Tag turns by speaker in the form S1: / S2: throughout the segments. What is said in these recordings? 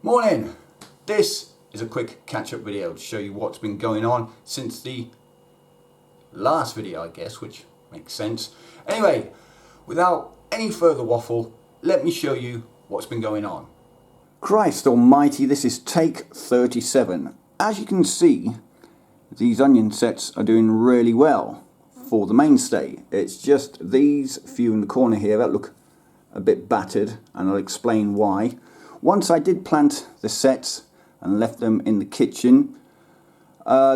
S1: Morning! This is a quick catch-up video to show you what's been going on since the last video, I guess, which makes sense. Anyway, without any further waffle, let me show you what's been going on. Christ almighty, this is take 37. As you can see, these onion sets are doing really well for the mainstay. It's just these few in the corner here that look a bit battered, and I'll explain why. Once I did plant the sets and left them in the kitchen,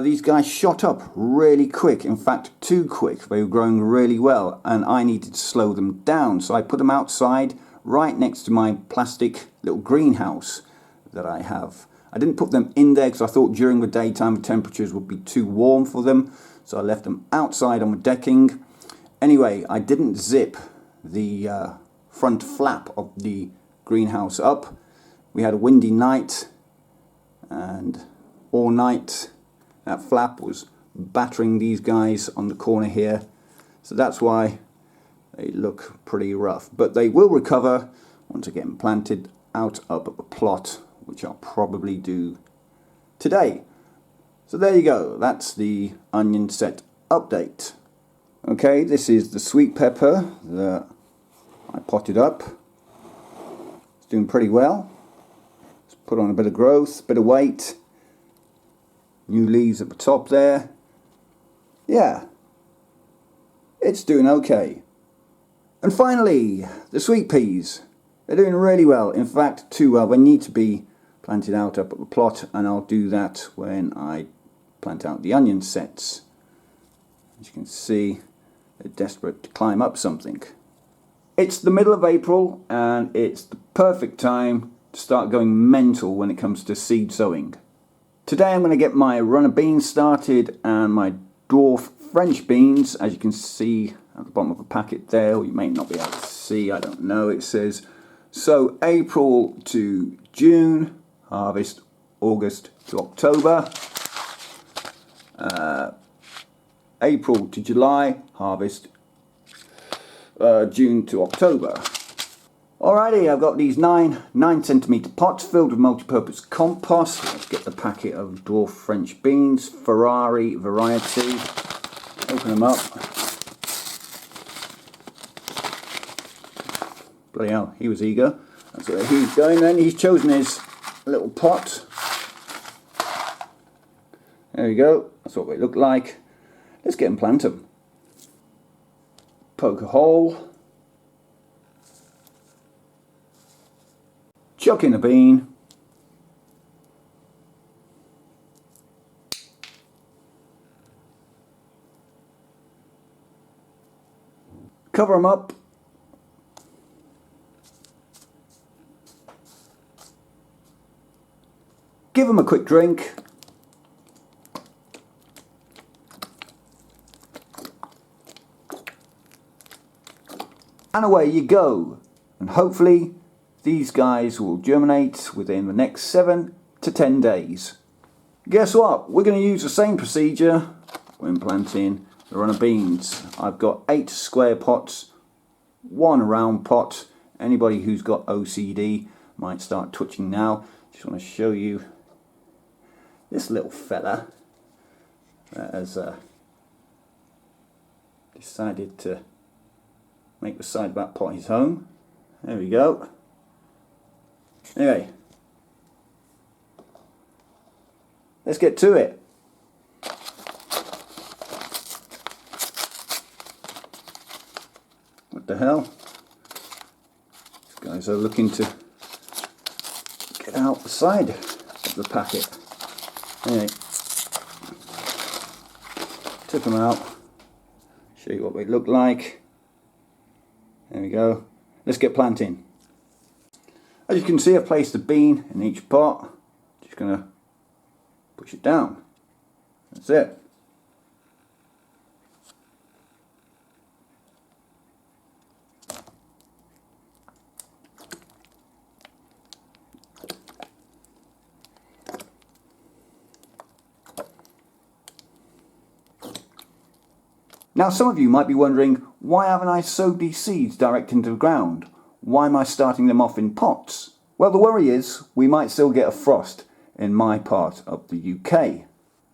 S1: these guys shot up really quick, in fact too quick. They were growing really well and I needed to slow them down, so I put them outside right next to my plastic little greenhouse that I have. I didn't put them in there because I thought during the daytime the temperatures would be too warm for them, so I left them outside on the decking. Anyway, I didn't zip the front flap of the greenhouse up. We had a windy night, and all night that flap was battering these guys on the corner here, so that's why they look pretty rough. But they will recover once I get them planted out up at the plot, which I'll probably do today. So there you go, that's the onion set update. Okay, this is the sweet pepper that I potted up. It's doing pretty well. Put on a bit of growth, bit of weight, new leaves at the top there. Yeah, it's doing okay. And finally, the sweet peas. They're doing really well, in fact too well. They need to be planted out up at the plot, and I'll do that when I plant out the onion sets. As you can see, they're desperate to climb up something. It's the middle of April and it's the perfect time to start going mental when it comes to seed sowing. Today I'm going to get my runner beans started and my dwarf French beans. As you can see at the bottom of the packet there, or you may not be able to see, I don't know, it says sow April to June, harvest August to October, April to July, harvest June to October. Alrighty, I've got these 9cm pots filled with multi-purpose compost. Let's get the packet of dwarf French beans, Ferrari variety. Open them up. Bloody hell, he was eager. That's where he's going then. He's chosen his little pot. There we go. That's what they look like. Let's get them planted. Poke a hole. Chuck in a bean. Cover them up. Give them a quick drink. And away you go. And hopefully these guys will germinate within the next 7 to 10 days. Guess what? We're going to use the same procedure when planting the runner beans. I've got 8 square pots, 1 round pot. Anybody who's got OCD might start twitching now. Just want to show you this little fella that has decided to make the side of that pot his home. There we go. Anyway, let's get to it. What the hell? These guys are looking to get out the side of the packet. Anyway, took them out. Show you what they look like. There we go. Let's get planting. As you can see, I've placed a bean in each pot. Just going to push it down. That's it. Now some of you might be wondering, why haven't I sowed these seeds direct into the ground? Why am I starting them off in pots? Well, the worry is we might still get a frost in my part of the UK.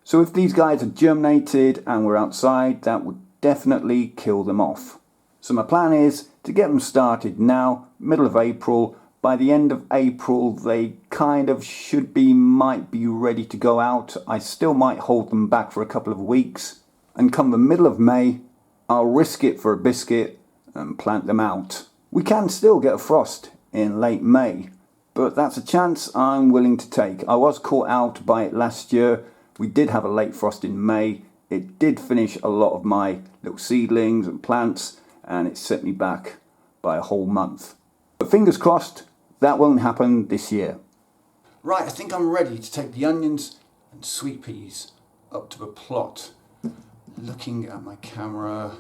S1: So if these guys are germinated and we're outside, that would definitely kill them off. So my plan is to get them started now, middle of April. By the end of April, they kind of might be ready to go out. I still might hold them back for a couple of weeks. And come the middle of May, I'll risk it for a biscuit and plant them out. We can still get a frost in late May, but that's a chance I'm willing to take. I was caught out by it last year. We did have a late frost in May. It did finish a lot of my little seedlings and plants, and it set me back by a whole month. But fingers crossed, that won't happen this year. Right, I think I'm ready to take the onions and sweet peas up to the plot. Looking at my camera,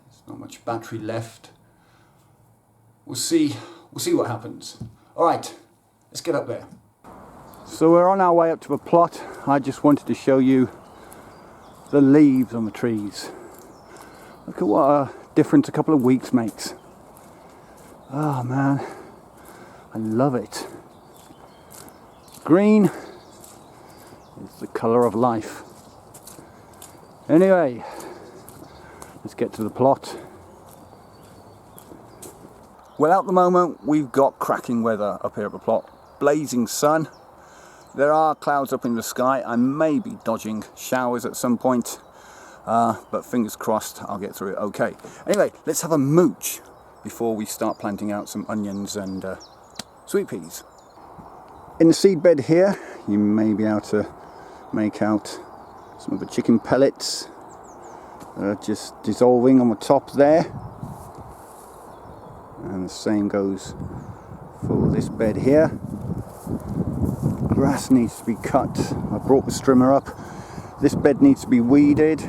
S1: there's not much battery left. We'll see what happens. All right, let's get up there. So we're on our way up to the plot. I just wanted to show you the leaves on the trees. Look at what a difference a couple of weeks makes. Oh man, I love it. Green is the colour of life. Anyway, let's get to the plot. Well, at the moment we've got cracking weather up here at the plot. Blazing sun. There are clouds up in the sky. I may be dodging showers at some point, but fingers crossed I'll get through it okay. Anyway, let's have a mooch before we start planting out some onions and sweet peas. In the seed bed here, you may be able to make out some of the chicken pellets that are just dissolving on the top there. And the same goes for this bed here. Grass needs to be cut. I brought the strimmer up. This bed needs to be weeded.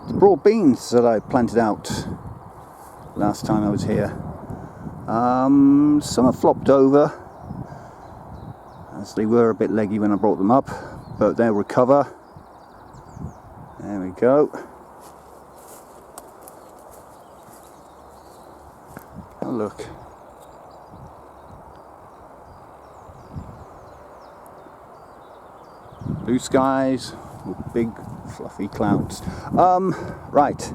S1: The broad beans that I planted out last time I was here, some have flopped over, as they were a bit leggy when I brought them up, but they'll recover. There we go. Oh, look. Blue skies with big fluffy clouds. Right,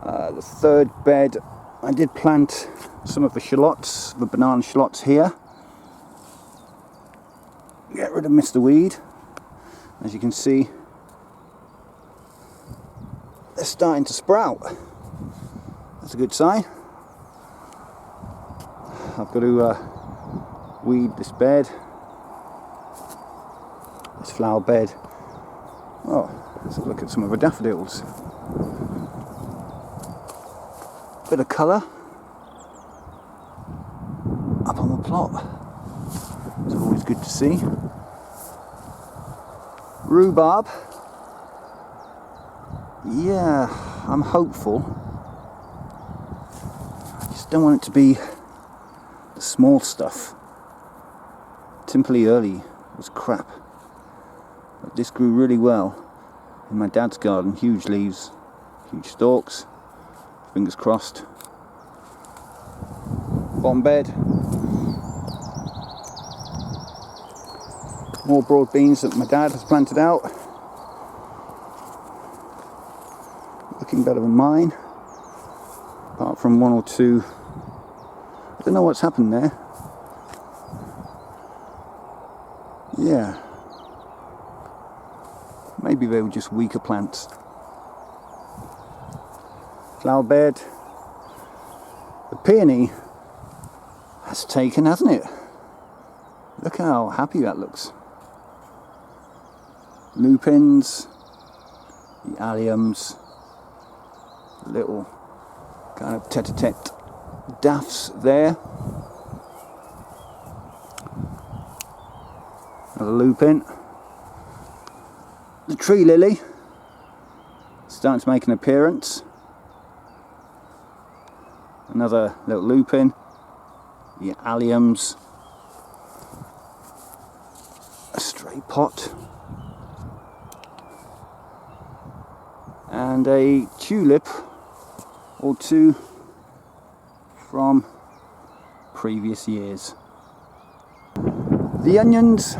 S1: the third bed, I did plant some of the shallots, the banana shallots here. Get rid of Mr. Weed. As you can see, they're starting to sprout. That's a good sign. I've got to weed this bed, this flower bed. Oh, let's look at some of the daffodils. Bit of colour up on the plot. It's always good to see. Rhubarb. Yeah, I'm hopeful. I just don't want it to be the small stuff. Timperley early was crap, but this grew really well in my dad's garden. Huge leaves, huge stalks. Fingers crossed. Bottom bed. More broad beans that my dad has planted out. Looking better than mine, apart from one or two. I don't know what's happened there. Yeah, maybe they were just weaker plants. Flower bed. The peony has taken, hasn't it? Look how happy that looks. Lupins, the alliums, little kind of tete-a-tete daffs there. Another lupin. The tree lily starting to make an appearance. Another little lupin. The alliums. A stray pot. And a tulip or two from previous years. The onions,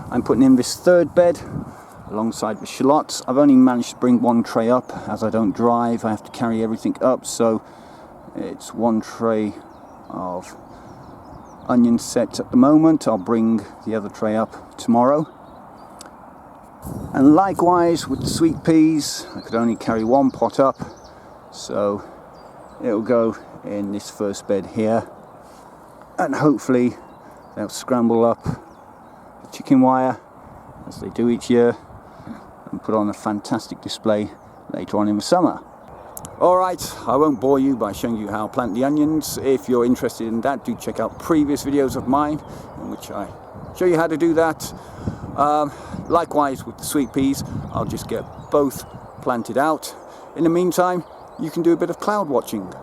S1: I'm putting in this third bed alongside the shallots. I've only managed to bring one tray up as I don't drive. I have to carry everything up, so it's one tray of onion sets at the moment. I'll bring the other tray up tomorrow. And likewise with the sweet peas, I could only carry one pot up, so it'll go in this first bed here, and hopefully they'll scramble up the chicken wire as they do each year and put on a fantastic display later on in the summer. Alright, I won't bore you by showing you how I plant the onions. If you're interested in that, do check out previous videos of mine in which I show you how to do that. Likewise with the sweet peas, I'll just get both planted out. In the meantime, you can do a bit of cloud watching.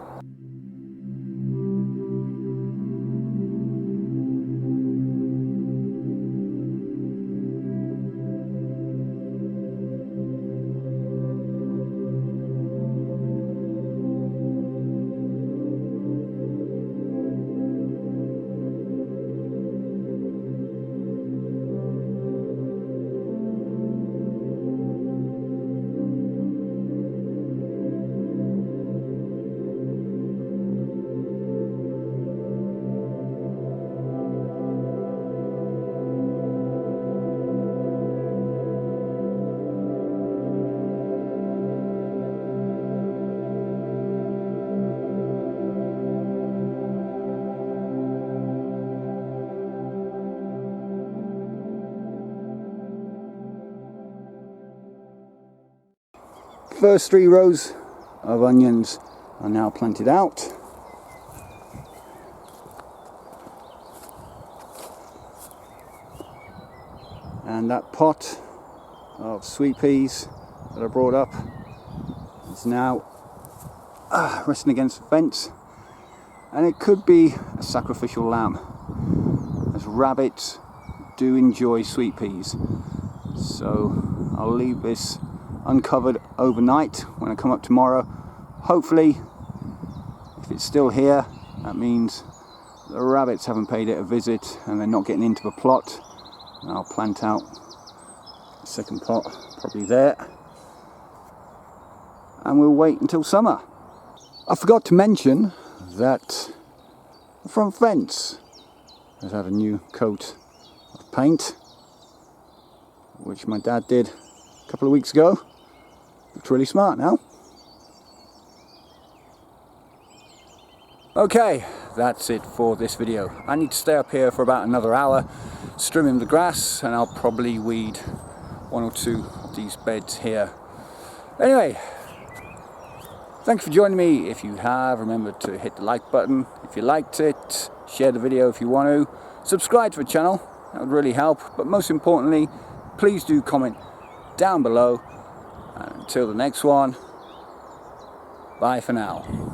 S1: First 3 rows of onions are now planted out. And that pot of sweet peas that I brought up is now resting against the fence, and it could be a sacrificial lamb, as rabbits do enjoy sweet peas. So I'll leave this uncovered overnight. When I come up tomorrow, hopefully, if it's still here, that means the rabbits haven't paid it a visit and they're not getting into the plot. And I'll plant out the second pot probably there, and we'll wait until summer. I forgot to mention that the front fence has had a new coat of paint, which my dad did a couple of weeks ago. Looks really smart now. Okay, that's it for this video. I need to stay up here for about another hour trimming the grass, and I'll probably weed 1 or 2 of these beds here. Anyway, thanks for joining me. If you have, remember to hit the like button if you liked it, share the video if you want to, subscribe to the channel, that would really help, but most importantly, please do comment down below. And until the next one, bye for now.